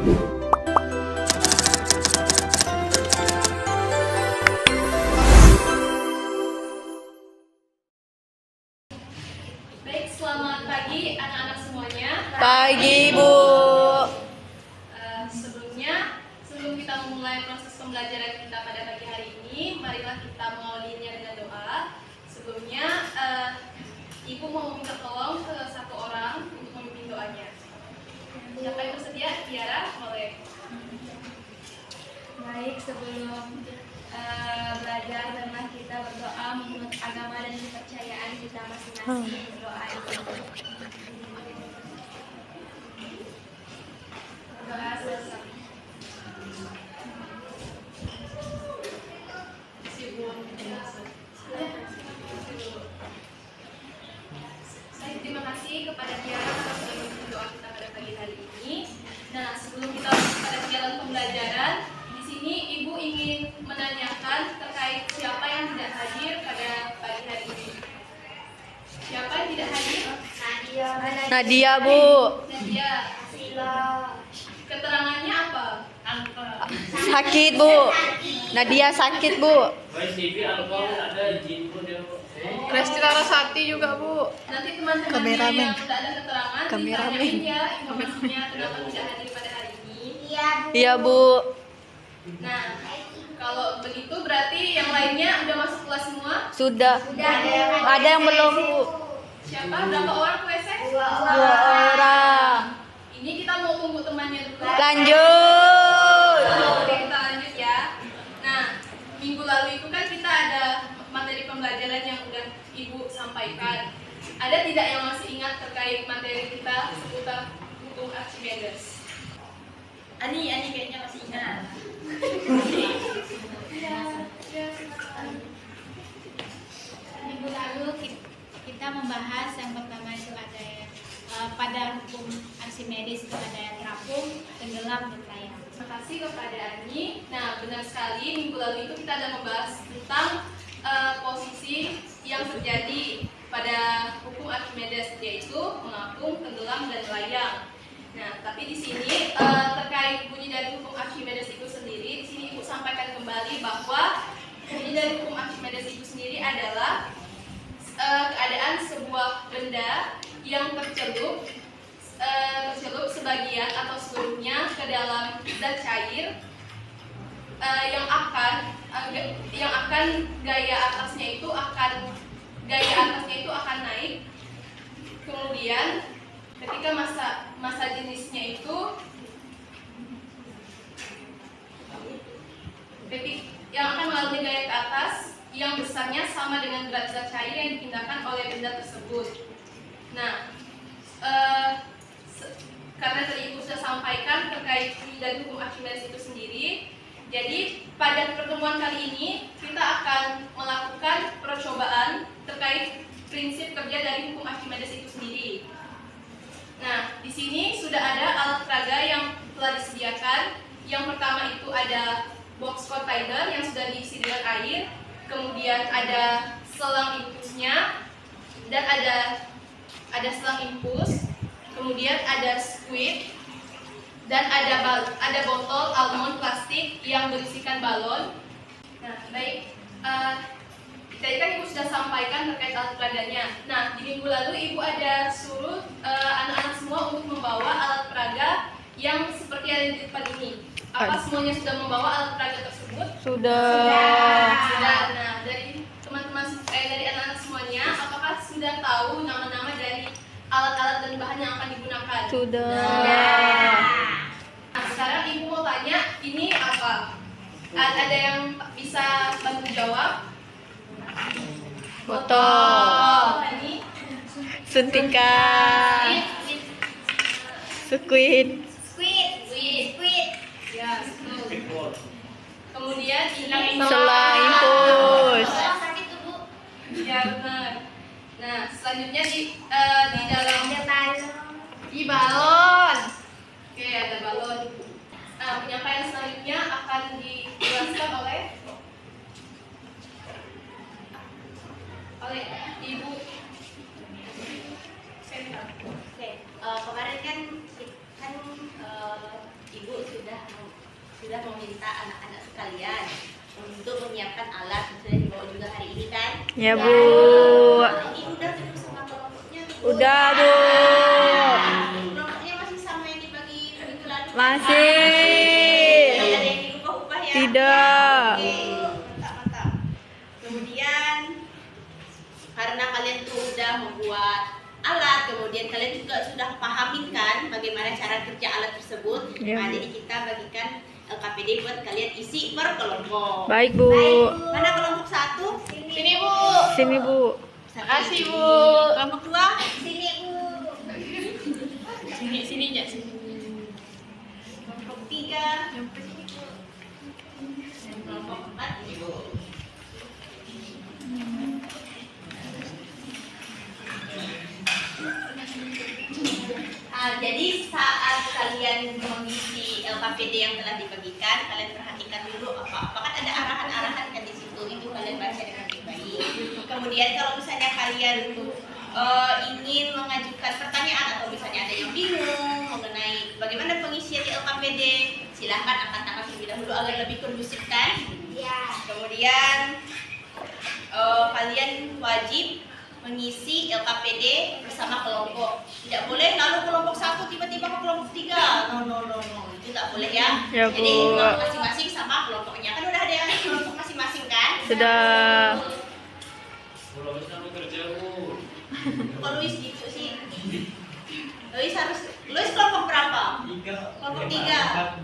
Baik, selamat pagi anak-anak semuanya. Pagi, Bu. Sebelum kita memulai proses pembelajaran kita pada pagi hari ini, marilah kita mengawalinya dengan doa. Sebelumnya, Ibu mau minta tolong ke satu orang untuk memimpin doanya. Siapa yang bersedia? Tiara, boleh. Baik, sebelum belajar, marilah kita berdoa menurut agama dan kepercayaan kita masing-masing. Berdoa selesai. Saya terima kasih kepada Tiara atas sudah memimpin doa kita pada pagi hari ini. Nah, sebelum kita pada kegiatan pembelajaran, di sini Ibu ingin menanyakan terkait siapa yang tidak hadir pada pagi hari ini. Siapa yang tidak hadir? Nadia, Bu. Nadia. Keterangannya apa? Sakit, Bu. Nadia sakit, Bu. Resti Larasati juga, Bu. Nanti teman-teman Kameramen. yang sudah ada keterangan Kameramen. ditanyain ya informasinya kenapa tidak hadir pada hari ini. Iya, Bu. Nah, kalau begitu berarti yang lainnya udah masuk kelas semua? Sudah. Ada yang belum, Bu. Siapa? Berapa orang ke WC? 2 orang. Ini kita mau tunggu temannya dulu. Lanjut. Oke, kita lanjut ya. Nah, minggu lalu itu kan kita ada materi pembelajaran yang udah Ibu sampaikan. Ada tidak yang masih ingat terkait materi kita seputar hukum Archimedes? Ani kayaknya masih ingat. Minggu lalu kita membahas yang pertama itu ada pada hukum Archimedes itu ada terapung, tenggelam, dan layang. Terima kasih kepada Ani. Nah, benar sekali minggu lalu itu kita ada membahas tentang posisi yang terjadi pada hukum Archimedes, yaitu mengapung, tenggelam, dan layang. Nah, tapi di sini terkait bunyi dari hukum Archimedes itu sendiri, di sini Ibu sampaikan kembali bahwa bunyi dari hukum Archimedes itu sendiri adalah keadaan sebuah benda yang tercelup sebagian atau seluruhnya ke dalam zat cair yang akan gaya atasnya itu akan naik. Kemudian ketika masa jenisnya itu yang akan melalui gaya ke atas yang besarnya sama dengan berat zat cair yang dipindahkan oleh benda tersebut. Nah, karena tadi Ibu sudah sampaikan terkait dari hukum Archimedes itu sendiri, jadi pada pertemuan kali ini kita akan melakukan percobaan terkait prinsip kerja dari hukum Archimedes itu sendiri. Nah, di sini sudah ada alat peraga yang telah disediakan. Yang pertama itu ada box container yang sudah diisi dengan air, kemudian ada selang impusnya dan ada selang impus, kemudian ada squid dan ada botol almond plastik yang berisikan balon. Nah, baik. Tadi kan Ibu sudah sampaikan terkait alat peraganya. Nah, di minggu lalu Ibu ada suruh anak-anak semua untuk membawa alat peraga yang seperti yang di depan ini. Apa semuanya sudah membawa alat peraga tersebut? Sudah. Nah, dari teman-teman dari anak-anak semuanya, apakah sudah tahu nama-nama dari alat-alat dan bahan yang akan digunakan? Sudah. Nah, sekarang Ibu mau tanya, ini apa? Ada yang bisa bantu jawab? Botol. Ini Suntikan. Squid. squid. Ya, betul. Kemudian ini Selang impus. Ya, benar. Nah, selanjutnya di dalam balon. Oke, ada balon. Nah, penyampaian selanjutnya akan dijelaskan oleh Ibu Senta. Oke, kemarin kan Ibu sudah meminta anak-anak sekalian untuk menyiapkan alat yang sudah dibawa juga hari ini kan? Ya, Bu. Ini udah cukup sama kelompoknya tuh, Bu. Udah, Bu. Kelompoknya masih sama yang dibagi minggu lalu? Masih. Tidak ada yang diubah-ubah ya? Tidak. Oke, mantap. Kemudian karena kalian tuh udah membuat alat, kemudian kalian juga sudah pahamin kan bagaimana cara kerja alat tersebut. Ya, Nah, Bu. jadi kita bagikan LKPD buat kalian isi per kelompok. Baik, Bu. Mana kelompok 1? Sini Bu. Sini, Bu. Makasih Bu. Kelompok 2? Sini, Bu. Sini aja sini. Kelompok 3? Dan kelompok 4 ini, Bu. Jadi saat kalian mengisi LKPD yang telah dibagikan, kalian perhatikan dulu apa kan ada arahan-arahan kan di situ, itu kalian baca dengan baik. Kemudian kalau misalnya kalian ingin mengajukan pertanyaan atau misalnya ada yang bingung mengenai bagaimana pengisian di LKPD, silahkan angkat tangan terlebih dahulu agar lebih kondusif kan? Ya. Kemudian kalian wajib mengisi LKPD bersama kelompok. Tidak boleh lalu kelompok 1 tiba-tiba ke kelompok 3. No. Itu tidak boleh ya. Ya, Bu. Jadi kelompok masing-masing sama kelompoknya. Kan udah ada yang kelompok masing-masing kan? Sudah. Kok Luis gitu sih? Luis kelompok berapa? Kelompok 3.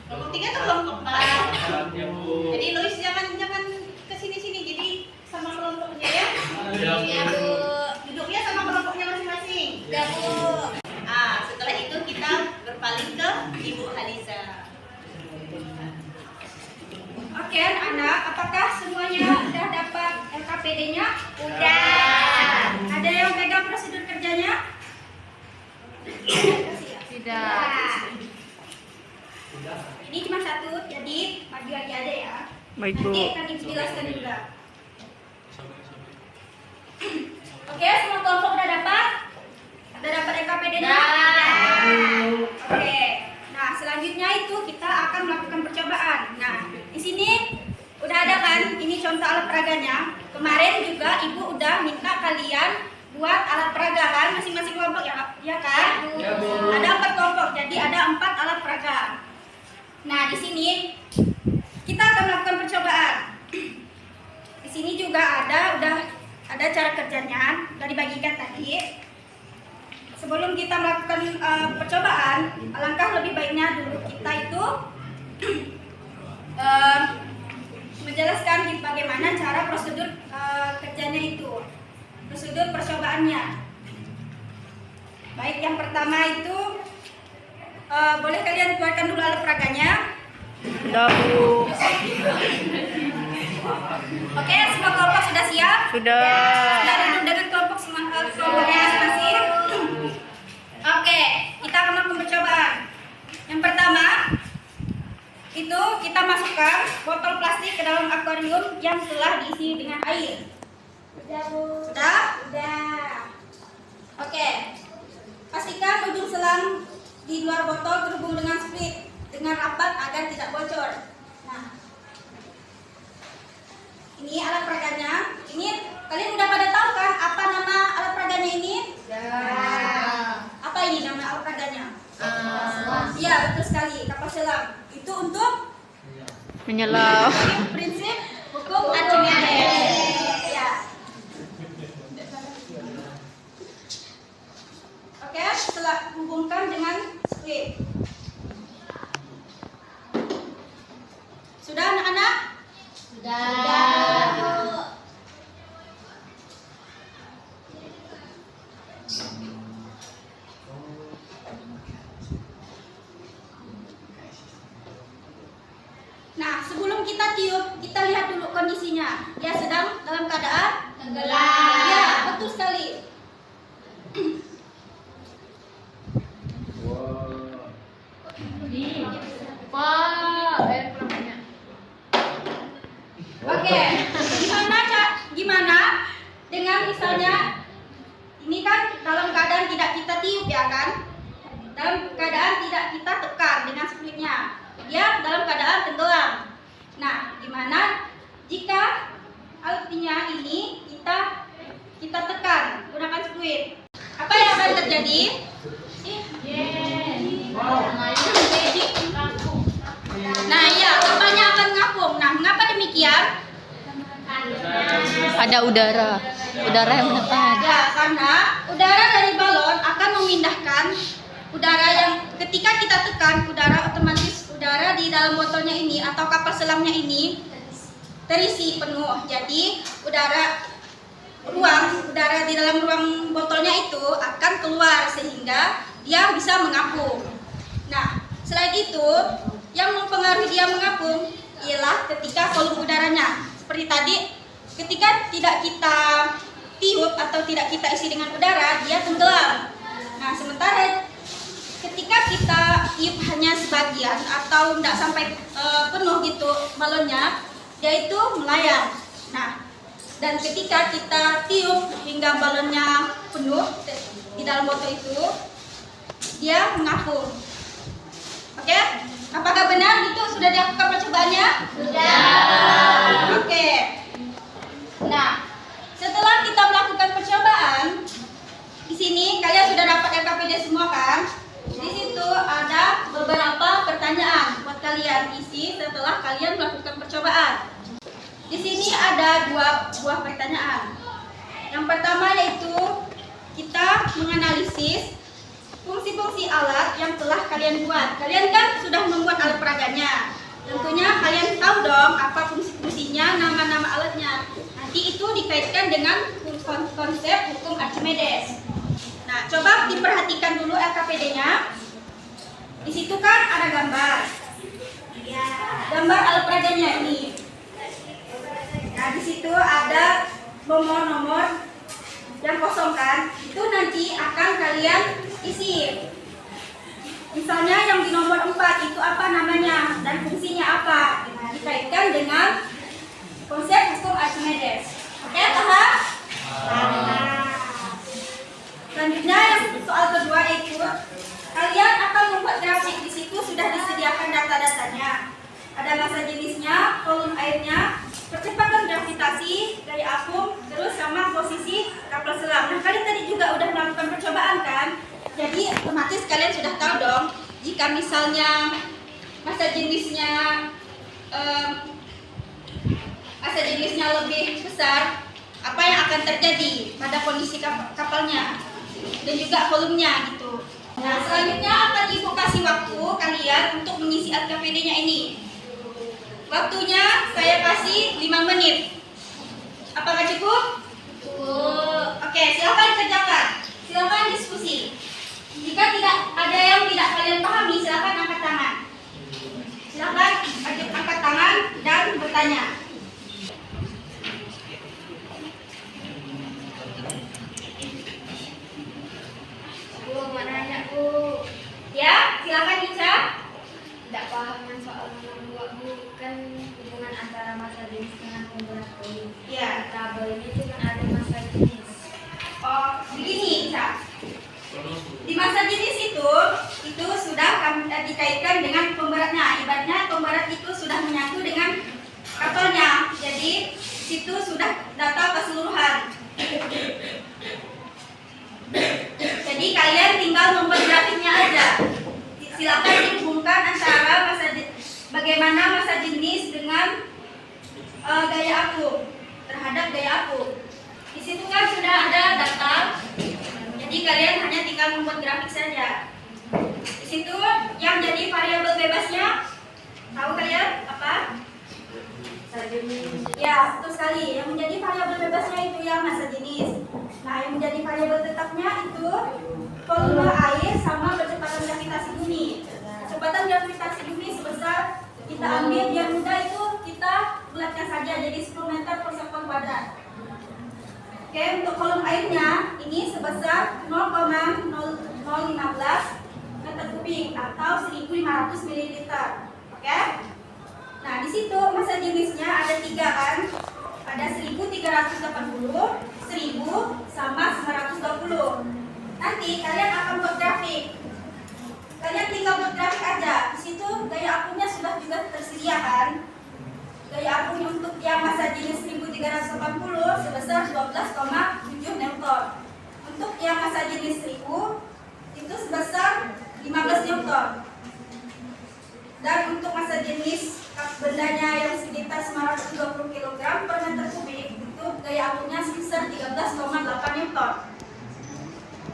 Kelompok 3 atau kelompok 4? Jadi Luis jangan kesini-sini, jadi sama kelompoknya ya. Iya, Bu. Duduknya sama kelompoknya masing-masing. Ya, Bu. Setelah itu kita berpaling ke Ibu Haliza. Oke, anak-anak, apakah semuanya sudah dapat LKPD-nya? Udah. Ada yang pegang prosedur kerjanya? Tidak. Ini cuma satu, jadi bagi-bagi aja ya. Baik, Bu. Nanti akan Ibu jelaskan juga. Oke, semua kelompok udah dapat? Udah dapat LKPD-nya? Oke. Nah, selanjutnya itu kita akan melakukan percobaan. Nah, di sini udah ada kan? Ini contoh alat peraganya. Kemarin juga Ibu udah minta kalian buat alat peraga kan? Masing-masing kelompok ya kan? Ada 4 kelompok, jadi ada 4 alat peraga. Nah, di sini kita akan melakukan percobaan. Di sini juga udah ada cara kerjanya, udah dibagikan tadi. Sebelum kita melakukan percobaan, alangkah lebih baiknya dulu kita itu menjelaskan bagaimana cara prosedur kerjanya itu, prosedur percobaannya. Baik, yang pertama itu boleh kalian keluarkan dulu alat peraganya. Sudah, Bu. Oke, semua kelompok sudah siap? Sudah. Sudah duduk dengan kelompoknya masing-masing. Oke, kita akan melakukan percobaan. Yang pertama, itu kita masukkan botol plastik ke dalam akuarium yang telah diisi dengan air. Sudah, Bu. Sudah? Sudah. Oke. Pastikan ujung selang di luar botol terhubung dengan split dengan rapat agar tidak bocor. Nah, ini alat peraganya. Ini kalian udah pada tahu kan apa nama alat peraganya ini? Apa ini nama alat peraganya? Iya, betul sekali, kapal selam. Itu untuk Menyelam. prinsip hukum Archimedes. Ya. Oke, setelah hubungkan dengan split. Sudah anak-anak? Sudah. Nah, sebelum kita tiup, kita lihat dulu kondisinya. Dia sedang dalam keadaan tenggelam. Ya, betul sekali. Oke, gimana dengan misalnya ini kan dalam keadaan tidak kita tiup ya kan? Dalam keadaan tidak kita tekan dengan splitnya. dia dalam keadaan tenggelam. Nah, gimana jika alatnya ini kita tekan gunakan squid? Apa yang akan terjadi? Nah, iya, kapalnya akan ngapung. Nah, mengapa demikian? Ada udara yang menekan. Ya, karena udara dari balon akan memindahkan udara yang ketika kita tekan, udara otomatis udara di dalam botolnya ini atau kapal selamnya ini terisi penuh. Jadi udara di dalam ruang botolnya itu akan keluar sehingga dia bisa mengapung. Nah, selain itu yang mempengaruhi dia mengapung ialah ketika volume udaranya. Seperti tadi, ketika tidak kita tiup atau tidak kita isi dengan udara, dia tenggelam. Nah, sementara ketika kita tiup hanya sebagian atau tidak sampai penuh gitu balonnya, dia itu melayang. Nah, dan ketika kita tiup hingga balonnya penuh di dalam botol itu, dia mengapung. Oke? Apakah benar itu sudah dilakukan percobaannya? Sudah. Oke. Nah, setelah kita melakukan percobaan, di sini kalian sudah dapat LKPD semua kan? Di situ ada beberapa pertanyaan buat kalian isi setelah kalian melakukan percobaan. Di sini ada dua buah pertanyaan. Yang pertama yaitu kita menganalisis fungsi-fungsi alat yang telah kalian buat. Kalian kan sudah membuat alat peraganya. Tentunya kalian tahu dong apa fungsi-fungsinya, nama-nama alatnya. Nanti itu dikaitkan dengan konsep hukum Archimedes. Nah, coba diperhatikan dulu LKPD-nya. Di situ kan ada gambar. Gambar alat peraganya ini. Nah, di situ ada nomor-nomor yang kosong kan. Itu nanti akan kalian isi. Misalnya yang di nomor 4 itu apa namanya dan fungsinya apa. Nah, dikaitkan dengan konsep hukum Archimedes. Oke, paham? Selanjutnya yang soal kedua yaitu kalian akan membuat grafik. Di situ sudah disediakan data-datanya. Ada massa jenisnya, volume airnya, percepatan gravitasi, gaya apung, terus sama posisi kapal selam. Nah, kalian tadi juga udah melakukan percobaan kan? Jadi otomatis kalian sudah tahu dong jika misalnya massa jenisnya lebih besar, apa yang akan terjadi pada kondisi kapalnya dan juga volumenya gitu. Nah, selanjutnya akan ibu kasih waktu kalian untuk mengisi LKPD-nya ini. Waktunya saya kasih 5 menit. Apakah cukup? Cukup. Oke, silakan kerjakan. Silakan diskusi. Jika tidak ada yang tidak kalian pahami, silakan angkat tangan. Silakan angkat tangan dan bertanya. Bu, mau nanya, Bu. Ya, silakan Ica. Tidak paham yang soal nomor 2, Bu. Kan hubungan antara massa jenis dengan pemberat volume. Ya. Tabel ini cuma ada massa jenis. Oh, begini Ica. Di massa jenis itu sudah dikaitkan dengan pemberatnya. Ibaratnya pemberat itu sudah menyatu dengan kapalnya. Jadi situ sudah data keseluruhan. Jadi kalian tinggal membuat grafiknya aja. Silakan dihubungkan antara bagaimana massa jenis dengan gaya apung terhadap gaya apung. Di situ kan sudah ada data. Jadi kalian hanya tinggal membuat grafik saja. Di situ yang jadi variabel bebasnya, tahu kalian apa? Massa jenis. Ya, betul sekali. Yang menjadi variabel bebasnya itu yang massa jenis. Nah, yang menjadi variabel tetapnya itu volume air sama percepatan gravitasi bumi. Percepatan gravitasi bumi sebesar, kita ambil biar mudah itu kita bulatkan saja jadi 10 meter per sekon kuadrat. Oke, untuk volume airnya ini sebesar 0,0015 meter kubik atau 1.500 ml. Oke? Nah, di situ massa jenisnya ada 3 kan? Ada 1.380, 1.000 sama 920. Nanti kalian akan buat grafik. Kalian tinggal buat grafik aja. Di situ gaya apungnya sudah sebesar 12,7 Newton. Untuk yang massa jenis 1000 itu sebesar 15 Newton. Dan untuk massa jenis bendanya yang sekitar 920 kg per meter kubik itu gaya apunnya sebesar 13,8 Newton.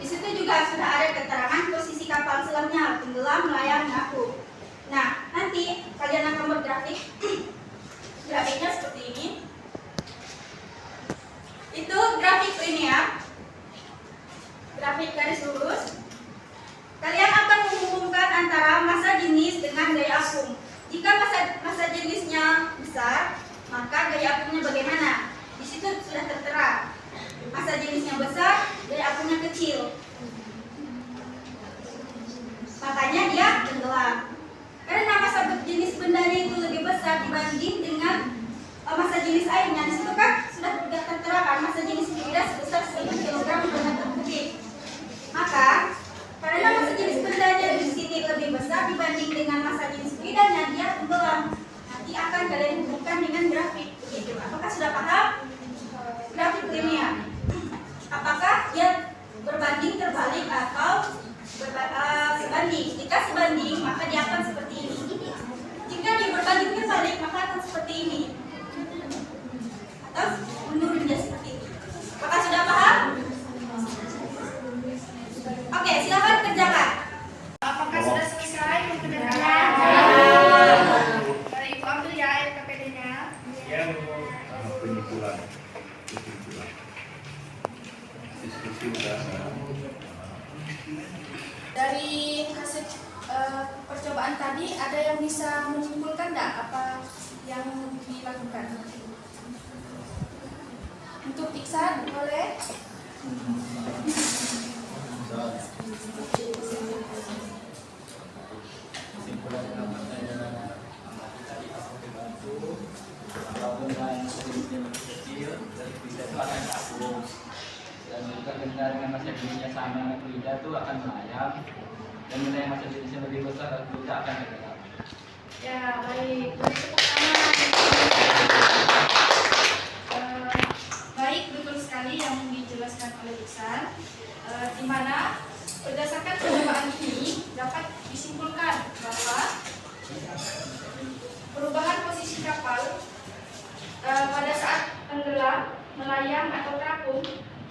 Di situ juga sudah ada keterangan posisi kapal selamnya, tenggelam, melayang, mengapung. Nah, nanti kalian akan bergrafik. Grafiknya seperti ini. Itu grafik linear, grafik garis lurus. Kalian akan menghubungkan antara massa jenis dengan gaya apung. Jika massa jenisnya besar, maka gaya apungnya bagaimana? Di situ sudah tertera. Massa jenisnya besar, gaya apungnya kecil. Makanya dia tenggelam. Karena massa jenis bendanya itu lebih besar dibanding dengan massa jenis airnya. Di situ kan sudah tertera kan massa jenis fluida sebesar 1000 kg per meter kubik. Maka karena massa jenis bendanya di sini lebih besar dibanding dengan massa jenis fluidanya, dia tenggelam. Nanti akan kalian hubungkan dengan grafik. Begitu. Apakah sudah paham? Grafik linear. Apakah dia berbanding terbalik atau sebanding? Jika sebanding, maka dia akan seperti ini. Jika dia berbanding terbalik, maka akan seperti ini. Atau menurun dia seperti ini. Apakah sudah paham? Oke, silakan kerjakan. Apakah sudah selesai pengerjaan? Mari Ibu ambil ya LKPD-nya. Penyimpulan diskusi udah. Dari hasil percobaan tadi ada yang bisa menyimpulkan enggak apa yang dilakukan? Untuk Iksan boleh? Dan juga benda dengan massa jenisnya sama dengan fluida itu akan melayang, dan benda yang massa jenisnya lebih besar dari fluida akan tenggelam. Ya baik, dari tepuk tangan. Baik, betul sekali yang dijelaskan oleh Iksan, di mana berdasarkan percobaan ini dapat disimpulkan bahwa perubahan posisi kapal pada saat tenggelam, melayang atau terapung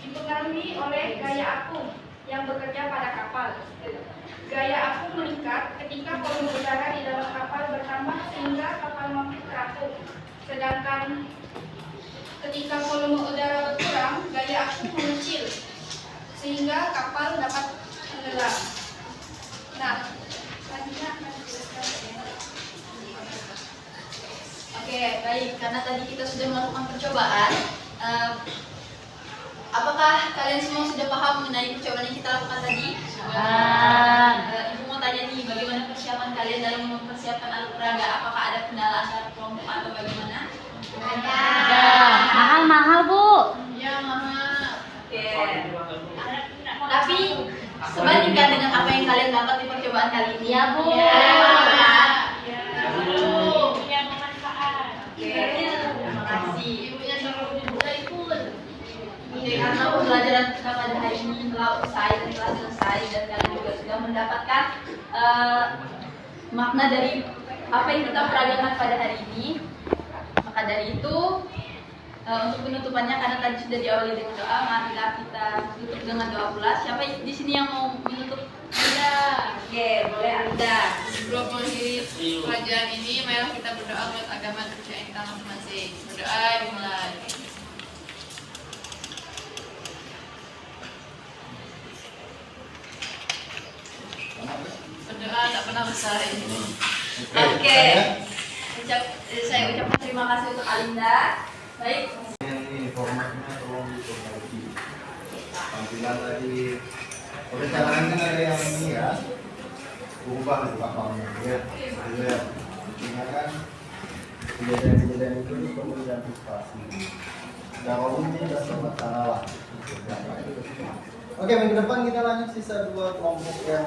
dipengaruhi oleh gaya apung yang bekerja pada kapal. Gaya apung meningkat ketika volume udara di dalam kapal bertambah sehingga kapal mampu terapung. Sedangkan ketika volume udara berkurang, gaya apung mengecil sehingga kapal dapat tenggelam. Nah, selanjutnya akan dijelaskan. Oke, baik. Karena tadi kita sudah melakukan percobaan, apakah kalian semua sudah paham mengenai percobaan yang kita lakukan tadi? Ibu mau tanya nih, bagaimana persiapan kalian dalam mempersiapkan alat peraga? Apakah ada kendala antar kelompok atau bagaimana? Ada. Mahal-mahal, Bu. Ya, mahal. Oke. Tapi sebandingkan dengan apa yang kalian dapat di percobaan kali ini. Ya, Bu. Terima kasih. Ibunya sudah ikut. Karena pembelajaran kita pada hari ini telah selesai dan kalian juga sudah mendapatkan makna dari apa yang kita peragakan pada hari ini. Maka dari itu untuk penutupannya, karena tadi sudah diawali dengan doa, marilah kita tutup dengan doa pula. Siapa di sini yang mau menutup? Anda. Oke, boleh Anda. Sebelum mengakhiri pelajaran ini, marilah kita berdoa buat agama dan kepercayaan kita masing-masing. Berdoa dimulai. Berdoa tak pernah selesai. Oke. Saya ucapkan terima kasih untuk Alinda. Baik. Ini formatnya tolong diperbaiki. Tampilan tadi, rencananya ada yang ini ya, ubah kapalnya ya. Ingat kan kejadian-kejadian itu perlu diantisipasi. Kalau ini sudah sempat salah. Oke, minggu depan kita lanjut sisa 2 kelompok ya.